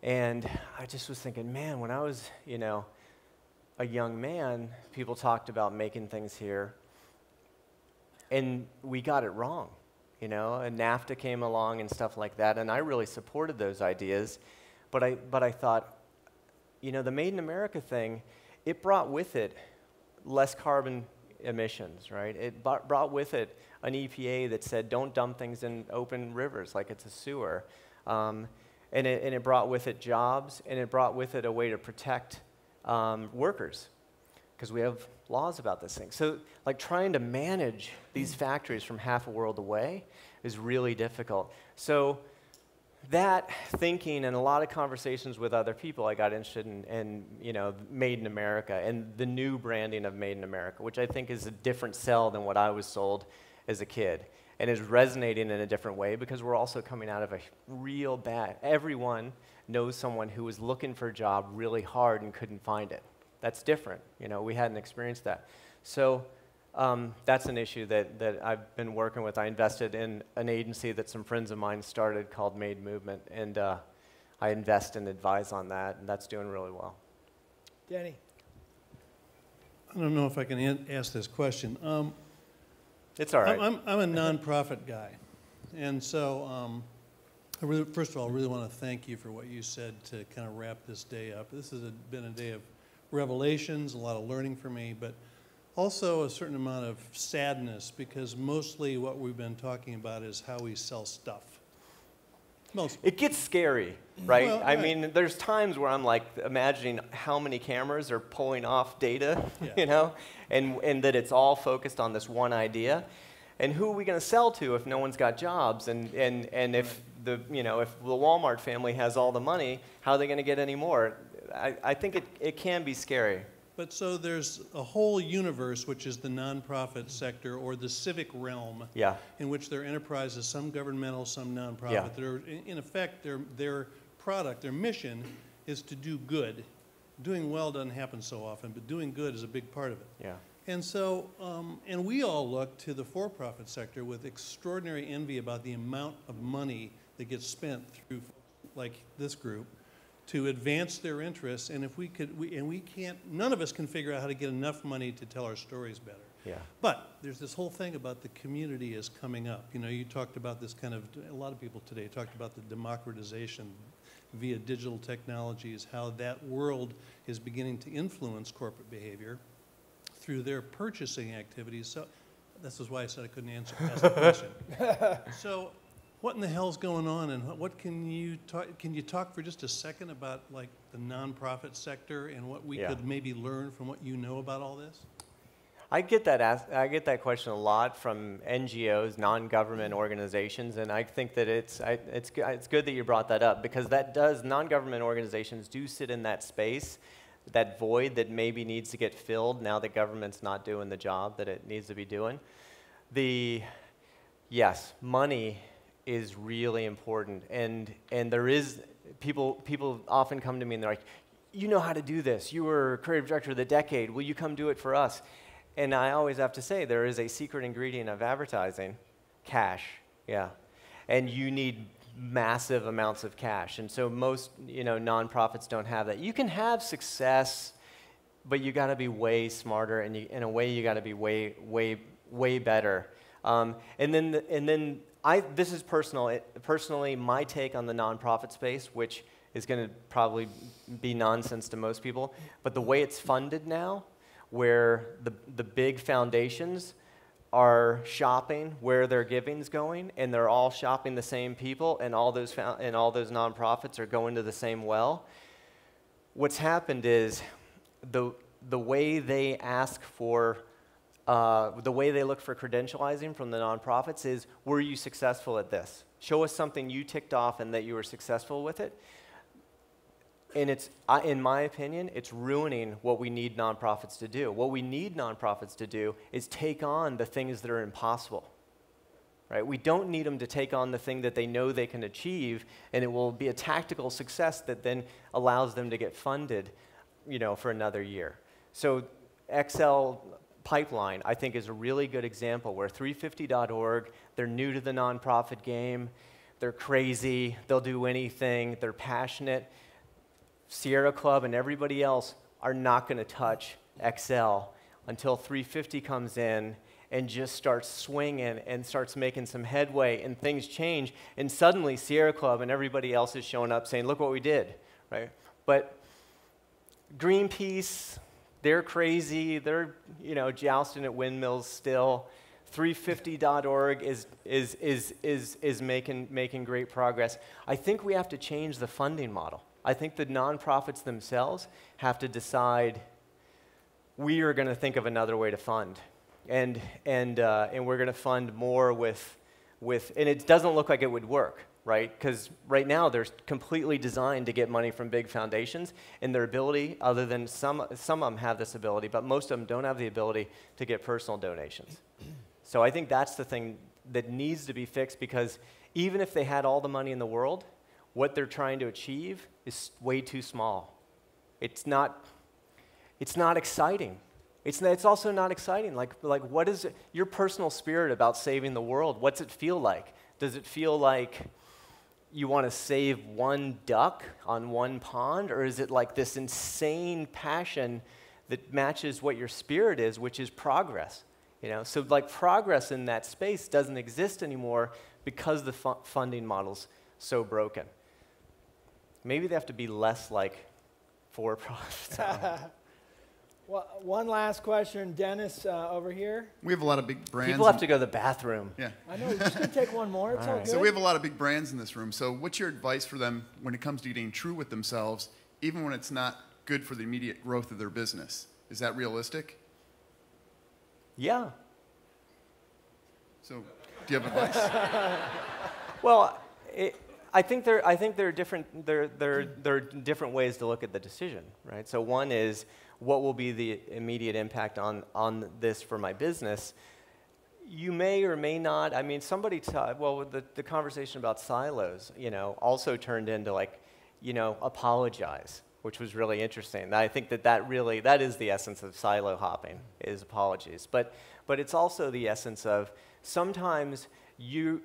And I just was thinking, man, when I was, a young man, people talked about making things here. And we got it wrong, and NAFTA came along and stuff like that, and I really supported those ideas, but I thought, the Made in America thing, it brought with it less carbon emissions, right? It brought with it an EPA that said don't dump things in open rivers like it's a sewer, and it brought with it jobs, and it brought with it a way to protect workers, because we have laws about this thing. So like trying to manage these factories from half a world away is really difficult. So that thinking and a lot of conversations with other people, I got interested in Made in America and the new branding of Made in America, which I think is a different sell than what I was sold as a kid, and is resonating in a different way because we're also coming out of a real bad, everyone knows someone who was looking for a job really hard and couldn't find it. That's different. We hadn't experienced that. So that's an issue that I've been working with. I invested in an agency that some friends of mine started called Made Movement, and I invest and advise on that, and that's doing really well.
Danny.
I don't know if I can ask this question.
It's all right.
I'm a nonprofit guy, and so first of all, I really want to thank you for what you said to kind of wrap this day up. This has been a day of revelations, a lot of learning for me, but also a certain amount of sadness, because mostly what we've been talking about is how we sell stuff.
It gets scary, right?
Well,
I mean, there's times where I'm like imagining how many cameras are pulling off data, and that it's all focused on this one idea. And who are we going to sell to if no one's got jobs? And if the Walmart family has all the money, how are they going to get any more? I think it can be scary.
But so there's a whole universe, which is the nonprofit sector or the civic realm, in which there are enterprises, some governmental, some nonprofit.
Yeah.
That are, in effect, their product, their mission is to do good. Doing well doesn't happen so often, but doing good is a big part of it.
Yeah.
And so, and we all look to the for-profit sector with extraordinary envy about the amount of money that gets spent through, like this group, to advance their interests. And if we could, we can't, none of us can figure out how to get enough money to tell our stories better.
Yeah.
But there's this whole thing about the community is coming up. You talked about this kind of, a lot of people today talked about the democratization via digital technologies, how that world is beginning to influence corporate behavior through their purchasing activities. So this is why I said I couldn't ask the question. So what in the hell's going on, and what can you talk for just a second about like the nonprofit sector and what we could maybe learn from what you know about all this?
I get that question a lot from NGOs, non-government organizations, and I think that it's good that you brought that up, because non-government organizations do sit in that space, that void that maybe needs to get filled now that government's not doing the job that it needs to be doing. Yes, money is really important, and there is, people often come to me and they're like, you know how to do this, you were creative director of the decade, will you come do it for us? And I always have to say, there is a secret ingredient of advertising, cash, and you need massive amounts of cash, and so most nonprofits don't have that. You can have success, but you got to be way smarter, and in a way you got to be way better. This is personal. Personally, my take on the nonprofit space, which is going to probably be nonsense to most people, but the way it's funded now, where the big foundations are shopping where their giving's going, and they're all shopping the same people, and all those nonprofits are going to the same well. What's happened is the way they ask for the way they look for credentializing from the nonprofits is, were you successful at this? Show us something you ticked off and that you were successful with it. And in my opinion, it's ruining what we need nonprofits to do. What we need nonprofits to do is take on the things that are impossible. Right? We don't need them to take on the thing that they know they can achieve, and it will be a tactical success that then allows them to get funded, for another year. So Excel Pipeline, I think, is a really good example where 350.org, they're new to the nonprofit game, they're crazy, they'll do anything, they're passionate. Sierra Club and everybody else are not going to touch Excel until 350 comes in and just starts swinging and starts making some headway, and things change, and suddenly Sierra Club and everybody else is showing up saying, look what we did, right? But Greenpeace, they're crazy, they're jousting at windmills still. 350.org is making great progress. I think we have to change the funding model. I think the nonprofits themselves have to decide, we are going to think of another way to fund, and we're going to fund more with, and it doesn't look like it would work, right? Because right now they're completely designed to get money from big foundations, and their ability, other than some of them have this ability, but most of them don't have the ability to get personal donations. So I think that's the thing that needs to be fixed, because even if they had all the money in the world, what they're trying to achieve is way too small. It's not exciting. It's also not exciting. Like what is your personal spirit about saving the world? What's it feel like? Does it feel like you want to save one duck on one pond, or is it like this insane passion that matches what your spirit is, which is progress? So like progress in that space doesn't exist anymore because the funding model's so broken. Maybe they have to be less like for-profits.
Well, one last question, Dennis, over here.
We have a lot of big brands.
People have to go to the bathroom.
Yeah.
I know, we're just going to take one more. It's all good.
So we have a lot of big brands in this room. So what's your advice for them when it comes to getting true with themselves, even when it's not good for the immediate growth of their business? Is that realistic?
Yeah.
So do you have advice?
Well, I think there are different ways to look at the decision, right? So one is, what will be the immediate impact on this for my business? You may or may not. I mean, the conversation about silos, also turned into apologize, which was really interesting. And I think that is the essence of silo hopping, is apologies. But it's also the essence of, sometimes you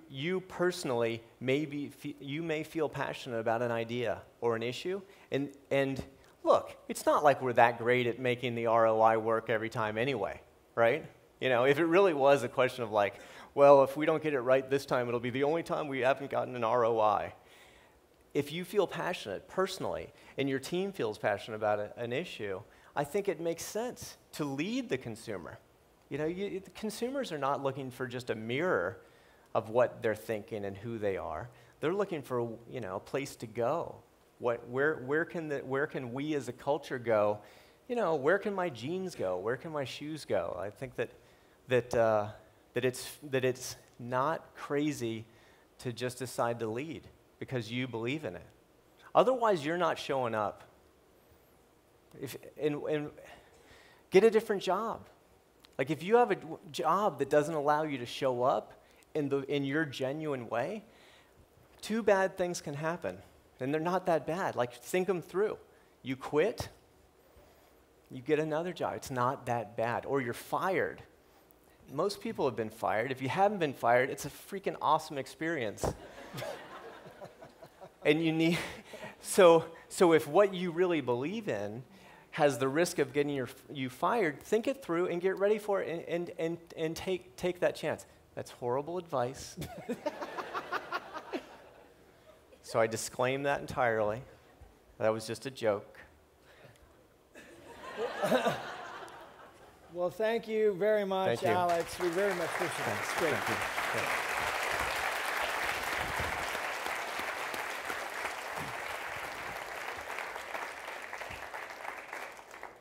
personally you may feel passionate about an idea or an issue, and look, it's not like we're that great at making the ROI work every time anyway, right? If it really was a question of like, well, if we don't get it right this time, it'll be the only time we haven't gotten an ROI. If you feel passionate personally, and your team feels passionate about an issue, I think it makes sense to lead the consumer. The consumers are not looking for just a mirror of what they're thinking and who they are. They're looking for, you know, a place to go. Where can we as a culture go? You know, where can my jeans go? Where can my shoes go? I think that it's not crazy to just decide to lead because you believe in it. Otherwise, you're not showing up. And get a different job. Like if you have a job that doesn't allow you to show up in your genuine way, two bad things can happen. And they're not that bad. Like, think them through. You quit, you get another job. It's not that bad. Or you're fired. Most people have been fired. If you haven't been fired, it's a freaking awesome experience. And you need, so if what you really believe in has the risk of getting you fired, think it through and get ready for it and take that chance. That's horrible advice. So I disclaim that entirely. That was just a joke.
Well, thank you very much,
Thank you.
Alex. We very much appreciate it. It's great.
Thank you. Thank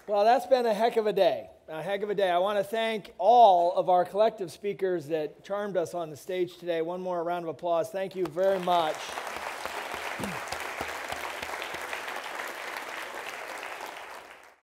you.
Well, that's been a heck of a day. A heck of a day. I want to thank all of our collective speakers that charmed us on the stage today. One more round of applause. Thank you very much.